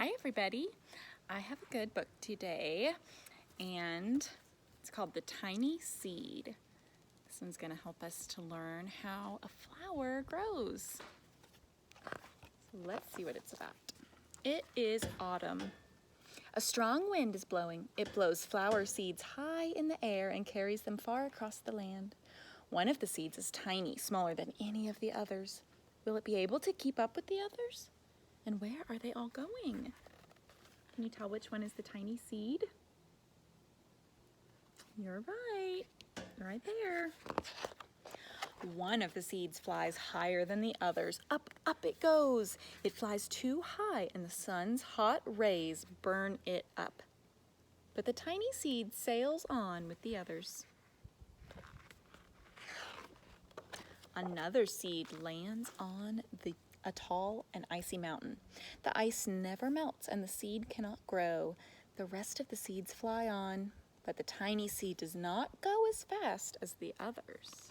Hi everybody. I have a good book today and it's called The Tiny Seed. This one's going to help us to learn how a flower grows. So let's see what it's about. It is autumn. A strong wind is blowing. It blows flower seeds high in the air and carries them far across the land. One of the seeds is tiny, smaller than any of the others. Will it be able to keep up with the others? And where are they all going? Can you tell which one is the tiny seed? You're right there. One of the seeds flies higher than the others. Up, up it goes. It flies too high and the sun's hot rays burn it up. But the tiny seed sails on with the others. Another seed lands on a tall and icy mountain. The ice never melts and the seed cannot grow. The rest of the seeds fly on, but the tiny seed does not go as fast as the others.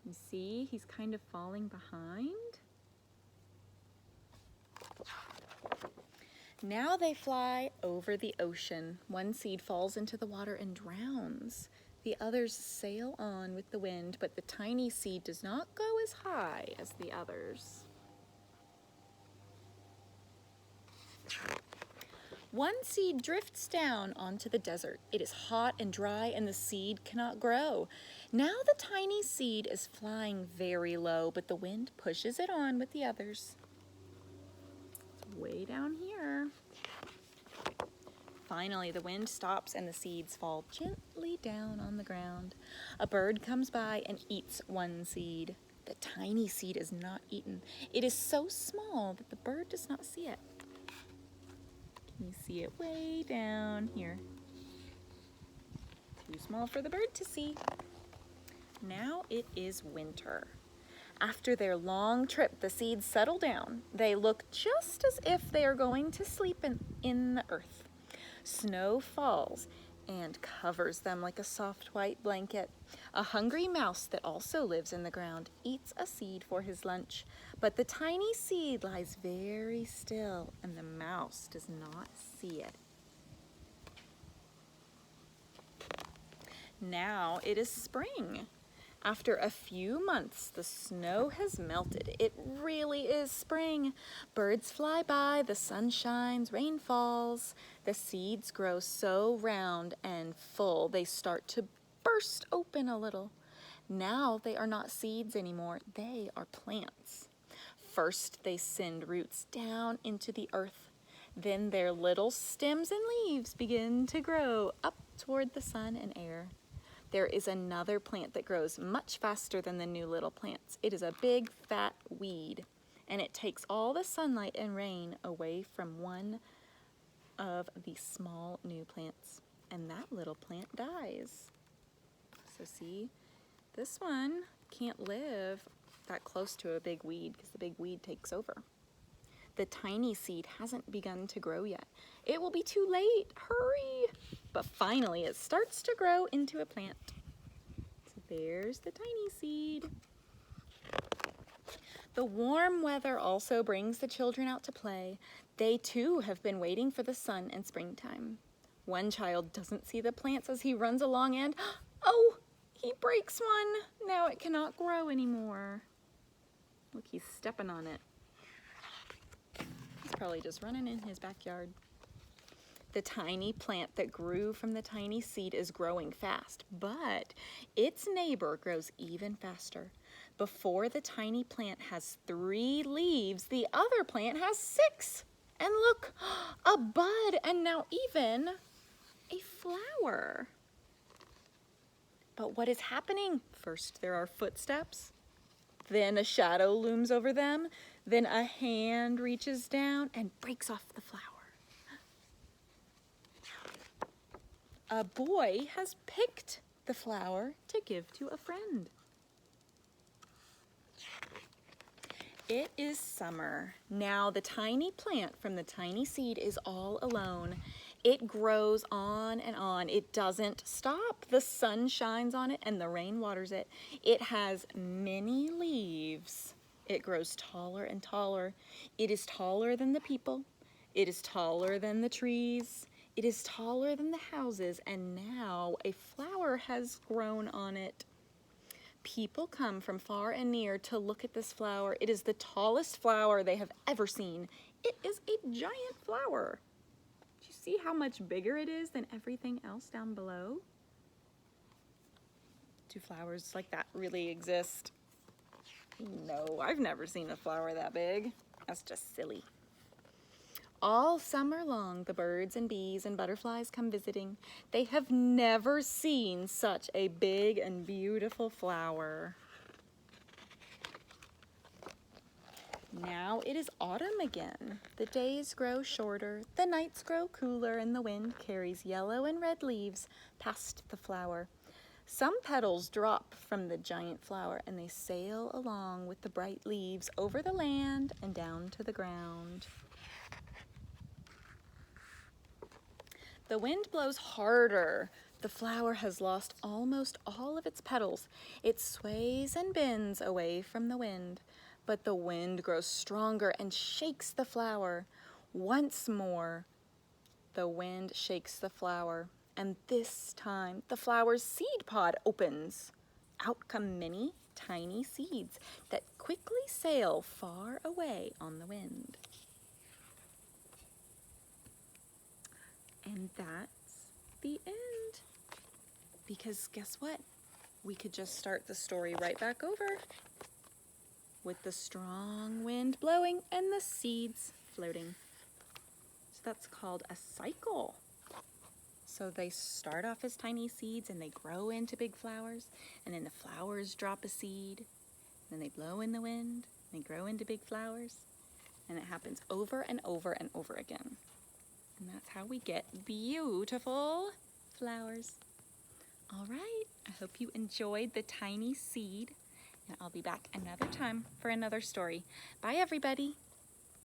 You see, he's kind of falling behind. Now they fly over the ocean. One seed falls into the water and drowns. The others sail on with the wind, but the tiny seed does not go as high as the others. One seed drifts down onto the desert. It is hot and dry and the seed cannot grow. Now the tiny seed is flying very low, but the wind pushes it on with the others. It's way down here. Finally, the wind stops and the seeds fall gently down on the ground. A bird comes by and eats one seed. The tiny seed is not eaten. It is so small that the bird does not see it. Can you see it way down here? Too small for the bird to see. Now it is winter. After their long trip, the seeds settle down. They look just as if they are going to sleep in the earth. Snow falls and covers them like a soft white blanket. A hungry mouse that also lives in the ground eats a seed for his lunch, but the tiny seed lies very still and the mouse does not see it. Now it is spring. After a few months, the snow has melted. It really is spring. Birds fly by, the sun shines, rain falls. The seeds grow so round and full, they start to burst open a little. Now they are not seeds anymore, they are plants. First, they send roots down into the earth. Then their little stems and leaves begin to grow up toward the sun and air. There is another plant that grows much faster than the new little plants. It is a big, fat weed, and it takes all the sunlight and rain away from one of the small new plants, and that little plant dies. So see, this one can't live that close to a big weed because the big weed takes over. The tiny seed hasn't begun to grow yet. It will be too late, hurry! But finally it starts to grow into a plant. So there's the tiny seed. The warm weather also brings the children out to play. They too have been waiting for the sun and springtime. One child doesn't see the plants as he runs along and, oh, he breaks one. Now it cannot grow anymore. Look, he's stepping on it. He's probably just running in his backyard. The tiny plant that grew from the tiny seed is growing fast, but its neighbor grows even faster. Before the tiny plant has 3 leaves, the other plant has 6. And look, a bud and now even a flower. But what is happening? First there are footsteps, then a shadow looms over them, then a hand reaches down and breaks off the flower. A boy has picked the flower to give to a friend. It is summer. Now the tiny plant from the tiny seed is all alone. It grows on and on. It doesn't stop. The sun shines on it and the rain waters it. It has many leaves. It grows taller and taller. It is taller than the people It is taller than the trees. It is taller than the houses, and now a flower has grown on it. People come from far and near to look at this flower. It is the tallest flower they have ever seen. It is a giant flower. Do you see how much bigger it is than everything else down below? Do flowers like that really exist? No, I've never seen a flower that big. That's just silly. All summer long, the birds and bees and butterflies come visiting. They have never seen such a big and beautiful flower. Now it is autumn again. The days grow shorter, the nights grow cooler, and the wind carries yellow and red leaves past the flower. Some petals drop from the giant flower, and they sail along with the bright leaves over the land and down to the ground. The wind blows harder. The flower has lost almost all of its petals. It sways and bends away from the wind, but the wind grows stronger and shakes the flower. Once more, the wind shakes the flower, and this time the flower's seed pod opens. Out come many tiny seeds that quickly sail far away on the wind. And that's the end. Because guess what? We could just start the story right back over with the strong wind blowing and the seeds floating. So that's called a cycle. So they start off as tiny seeds and they grow into big flowers, and then the flowers drop a seed, then they blow in the wind, and they grow into big flowers, and it happens over and over and over again. And that's how we get beautiful flowers. All right, I hope you enjoyed the tiny seed, and I'll be back another time for another story. Bye, everybody.